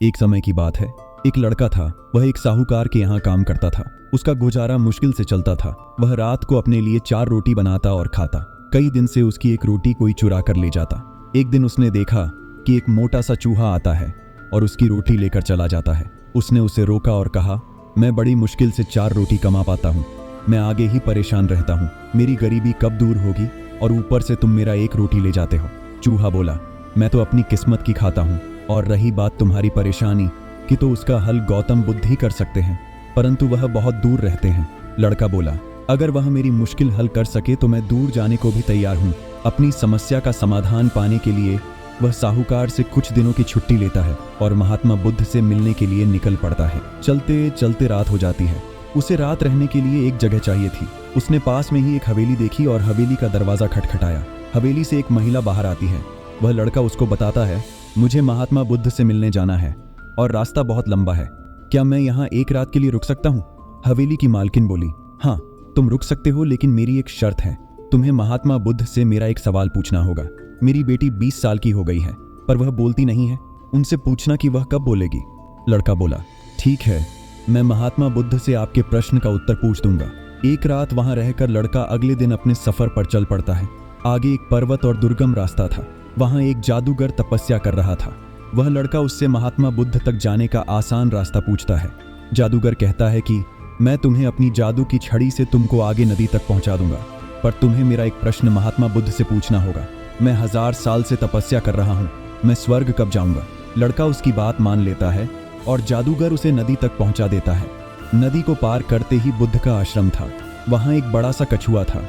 एक समय की बात है। एक लड़का था। वह एक साहूकार के यहाँ काम करता था। उसका गुजारा मुश्किल से चलता था। वह रात को अपने लिए 4 रोटी बनाता और खाता। कई दिन से उसकी एक रोटी कोई चुरा कर ले जाता। एक दिन उसने देखा कि एक मोटा सा चूहा आता है और उसकी रोटी लेकर चला जाता है। उसने उसे रोका और कहा, मैं बड़ी मुश्किल से 4 रोटी कमा पाता हूँ। मैं आगे ही परेशान रहता हूँ। मेरी गरीबी कब दूर होगी और ऊपर से तुम मेरा 1 रोटी ले जाते हो। चूहा बोला, मैं तो अपनी किस्मत की खाता हूँ, और रही बात तुम्हारी परेशानी की तो उसका हल गौतम बुद्ध ही कर सकते हैं, परंतु वह बहुत दूर रहते हैं। लड़का बोला, अगर वह मेरी मुश्किल हल कर सके तो मैं दूर जाने को भी तैयार हूँ। अपनी समस्या का समाधान पाने के लिए वह साहूकार से कुछ दिनों की छुट्टी लेता है और महात्मा बुद्ध से मिलने के लिए निकल पड़ता है। चलते चलते रात हो जाती है। उसे रात रहने के लिए एक जगह चाहिए थी। उसने पास में ही एक हवेली देखी और हवेली का दरवाजा खटखटाया। हवेली से एक महिला बाहर आती है। वह लड़का उसको बताता है, मुझे महात्मा बुद्ध से मिलने जाना है और रास्ता बहुत लंबा है। क्या मैं यहाँ एक रात के लिए रुक सकता हूँ? हवेली की मालकिन बोली, हाँ तुम रुक सकते हो, लेकिन मेरी एक शर्त है। तुम्हें महात्मा बुद्ध से मेरा एक सवाल पूछना होगा। मेरी बेटी 20 साल की हो गई है, पर वह बोलती नहीं है। उनसे पूछना कि वह कब बोलेगी। लड़का बोला, ठीक है, मैं महात्मा बुद्ध से आपके प्रश्न का उत्तर पूछ दूंगा। एक रात वहां रहकर लड़का अगले दिन अपने सफर पर चल पड़ता है। आगे एक पर्वत और दुर्गम रास्ता था। वहां एक जादूगर तपस्या कर रहा था। वह लड़का उससे महात्मा बुद्ध तक जाने का आसान रास्ता पूछता है। जादूगर कहता है कि मैं तुम्हें अपनी जादू की छड़ी से तुमको आगे नदी तक पहुंचा दूंगा, पर तुम्हें मेरा एक प्रश्न महात्मा बुद्ध से पूछना होगा। मैं 1000 साल से तपस्या कर रहा हूँ, मैं स्वर्ग कब जाऊंगा? लड़का उसकी बात मान लेता है और जादूगर उसे नदी तक पहुंचा देता है। नदी को पार करते ही बुद्ध का आश्रम था। वहां एक बड़ा सा कछुआ था।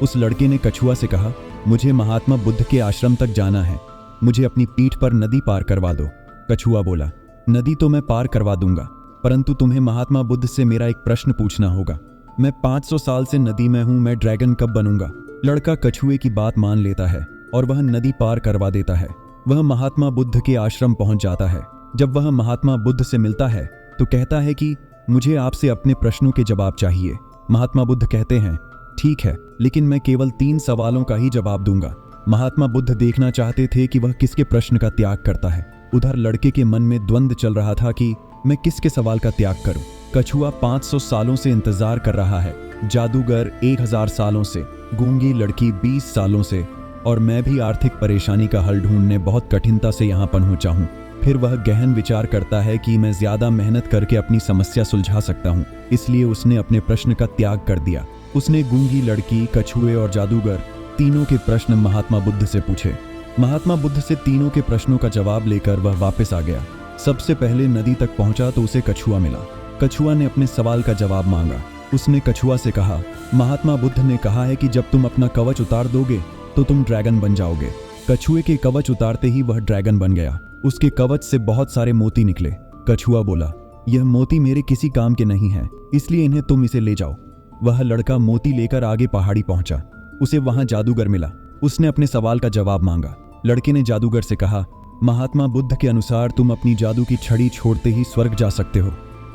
उस लड़के ने कछुआ से कहा, मुझे महात्मा बुद्ध के आश्रम तक जाना है, मुझे अपनी पीठ पर नदी पार करवा दो। कछुआ बोला, नदी तो मैं पार करवा दूंगा, परंतु तुम्हें महात्मा बुद्ध से मेरा एक प्रश्न पूछना होगा। मैं 500 साल से नदी में हूं, मैं ड्रैगन कब बनूंगा? लड़का कछुए की बात मान लेता है और वह नदी पार करवा देता है। वह महात्मा बुद्ध के आश्रम पहुंच जाता है। जब वह महात्मा बुद्ध से मिलता है तो कहता है कि मुझे आपसे अपने प्रश्नों के जवाब चाहिए। महात्मा बुद्ध कहते हैं, ठीक है, लेकिन मैं केवल 3 सवालों का ही जवाब दूंगा। महात्मा बुद्ध देखना चाहते थे कि वह किसके प्रश्न का त्याग करता है। उधर लड़के के मन में द्वंद्व चल रहा था कि मैं किसके सवाल का त्याग करूं। कछुआ 500 सालों से इंतजार कर रहा है, जादूगर 1000 सालों से, गूंगी लड़की 20 सालों से, और मैं भी आर्थिक परेशानी का हल ढूंढने बहुत कठिनता से यहाँ पहुंचा हूँ। फिर वह गहन विचार करता है कि मैं ज्यादा मेहनत करके अपनी समस्या सुलझा सकता हूँ, इसलिए उसने अपने प्रश्न का त्याग कर दिया। उसने गूंगी लड़की, कछुए और जादूगर तीनों के प्रश्न महात्मा बुद्ध से पूछे। महात्मा बुद्ध से तीनों के प्रश्नों का जवाब लेकर वह वापस आ गया। सबसे पहले नदी तक पहुंचा तो उसे कछुआ मिला। कछुआ ने अपने सवाल का जवाब मांगा। उसने कछुआ से कहा, महात्मा बुद्ध ने कहा है कि जब तुम अपना कवच उतार दोगे तो तुम ड्रैगन बन जाओगे। कछुए के कवच उतारते ही वह ड्रैगन बन गया। उसके कवच से बहुत सारे मोती निकले। कछुआ बोला, यह मोती मेरे किसी काम के नहीं है, इसलिए इन्हें तुम इसे ले जाओ। वह लड़का मोती लेकर आगे पहाड़ी पहुंचा। उसे वहां जादूगर मिला। उसने अपने सवाल का जवाब मांगा। लड़के ने जादूगर से कहा, महात्मा बुद्ध के अनुसार तुम अपनी जादू की छड़ी छोड़ते ही स्वर्ग जा सकते हो।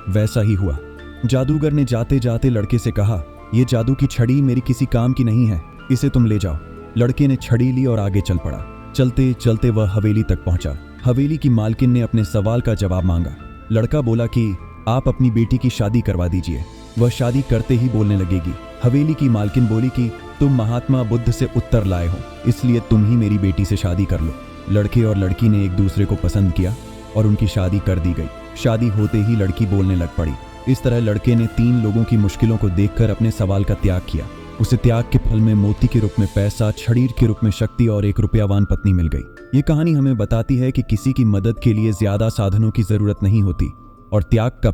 वैसा ही हुआ। जादूगर ने जाते जाते लड़के से कहा, यह जादू की छड़ी मेरी किसी काम की नहीं है, इसे तुम ले जाओ। लड़के ने छड़ी ली और आगे चल पड़ा। चलते चलते वह हवेली तक पहुंचा। हवेली की मालकिन ने अपने सवाल का जवाब मांगा। लड़का बोला कि आप अपनी बेटी की शादी करवा दीजिए, वह शादी करते ही बोलने लगेगी। हवेली की मालकिन बोली कि तुम महात्मा बुद्ध से उत्तर लाए हो, इसलिए तुम ही मेरी बेटी से शादी कर लो। लड़के और लड़की ने एक दूसरे को पसंद किया और उनकी शादी कर दी गई। शादी होते ही लड़की बोलने लग पड़ी। इस तरह लड़के ने 3 लोगों की मुश्किलों को देखकर अपने सवाल का त्याग किया। उसे त्याग के फल में मोती के रूप में पैसा, छड़ी के रूप में शक्ति और एक रुपयावान पत्नी मिल गई। ये कहानी हमें बताती है कि किसी की मदद के लिए ज्यादा साधनों की जरूरत नहीं होती और त्याग का